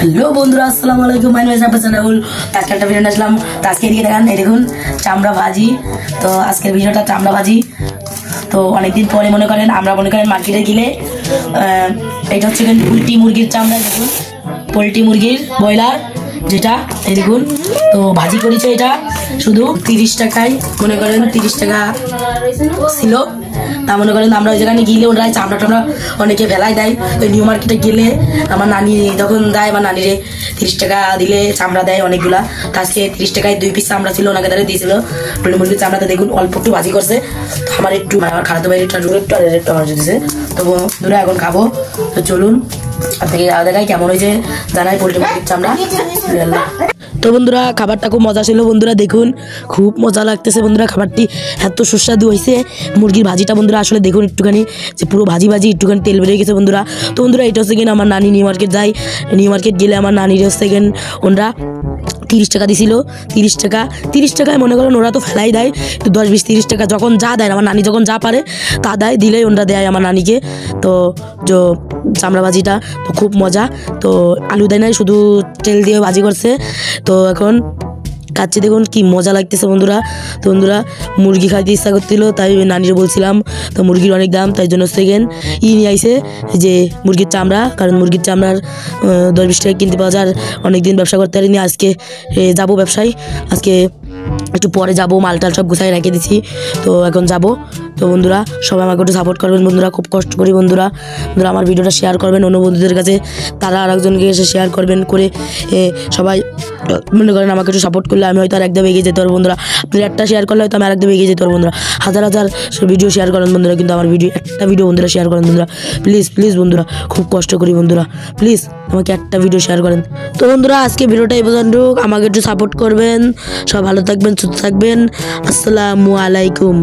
Hello বন্ধুরা, আসসালামু আলাইকুম। My name is Rahul. আজকে একটা ভিডিও আসলাম। তো আজকে এদিকে দেখান, এই দেখুন চামড়া ভাজি। তো আজকের ভিডিওটা চামড়া ভাজি। তো অনেকদিন পরে মনে করেন আমরা মার্কেটে গেলে এটা হচ্ছে পোলট্রি মুরগির চামড়া। দেখুন পোলট্রি মুরগির ব্রয়লার যেটা, এই দেখুন। তো ভাজি করেছে এটা শুধু 30 টাকায়, মনে করেন 30 টাকা ছিল। তা মনে করেন আমরা ওই জায়গায় গেলে ওরা চামড়া টামড়া অনেকে ভেলাই দেয়। ওই নিউ মার্কেটে গেলে আমার নানি যখন দেয়, আমার নানিরে 30 টাকা দিলে চামড়া দেয় অনেকগুলা। তো আজকে 30 টাকায় 2 পিস চামড়া ছিল, ওনাকে দ্বারা দিয়েছিল পোলট্রি মুরগির চামড়াতে। দেখুন অল্প একটু ভাজি করছে। তো আমার একটু আমার খারাপ বাইরে একটু আমার দিয়েছে। তো দূরে এখন খাবো। তো চলুন আপনাকে দেখাই কেমন হয়েছে, জানাই পোলট্রি মুরগির চামড়া। তো বন্ধুরা খাবারটা খুব মজা ছিল বন্ধুরা, দেখুন খুব মজা লাগতেছে বন্ধুরা। খাবারটি এত সুস্বাদু হয়েছে। মুরগির ভাজিটা বন্ধুরা আসলে দেখুন একটুখানি যে পুরো ভাজি একটুখানি তেল বেরিয়ে গেছে বন্ধুরা। তো বন্ধুরা এটা হচ্ছে কিনা আমার নানি নিউ মার্কেট যায়, নিউ মার্কেট গেলে আমার নানির হচ্ছে কিন ওরা 30 টাকা দিছিল। 30 টাকায় মনে করেন ওরা তো ফেলাই দেয়, তো 10, 20, 30 টাকা যখন যা দেয়, আমার নানি যখন যা পারে তা দেয়, দিলেই ওরা দেয় আমার নানিকে। তো চামড়া ভাজিটা তো খুব মজা। তো আলু দেয় নাই, শুধু তেল দিয়ে ভাজি করছে। তো এখন খাচ্ছি, দেখুন কি মজা লাগতেছে বন্ধুরা। তো বন্ধুরা মুরগি খাইতে ইচ্ছা করছিল, তাই নানিরে বলছিলাম। তো মুরগির অনেক দাম, তাই জন্য সেকেন্ড নিয়ে আইসে যে মুরগির চামড়া, কারণ মুরগির চামড়ার 10-20 টাকা কিনতে পাওয়া যায়। অনেকদিন ব্যবসা করতে পারিনি, আজকে যাব ব্যবসায়। আজকে একটু পরে যাব, মালটাল সব গুছাই রেখে দিছি। তো এখন যাব। তো বন্ধুরা সবাই আমাকে একটু সাপোর্ট করবেন বন্ধুরা, খুব কষ্ট করি বন্ধুরা। বন্ধুরা আমার ভিডিওটা শেয়ার করবেন অন্য বন্ধুদের কাছে, তারা আর একজনকে এসে শেয়ার করবেন করে সবাই মনে করেন আমাকে একটু সাপোর্ট করলে আমি হয়তো আর একদম এগিয়ে যেতে পারবো বন্ধুরা। আপনি একটা শেয়ার করলে হয়তো আমি আর একদম এগিয়ে যেতে পারবো বন্ধুরা। হাজার ভিডিও শেয়ার করেন বন্ধুরা, কিন্তু আমার একটা ভিডিও বন্ধুরা শেয়ার করেন বন্ধুরা, প্লিজ বন্ধুরা, খুব কষ্ট করি বন্ধুরা, প্লিজ আমাকে একটা ভিডিও শেয়ার করেন। তো বন্ধুরা আজকে ভিডিওটা এই পর্যন্ত, আমাকে একটু সাপোর্ট করবেন। সব ভালো থাকবেন, সুস্থ থাকবেন। আসসালামু আলাইকুম।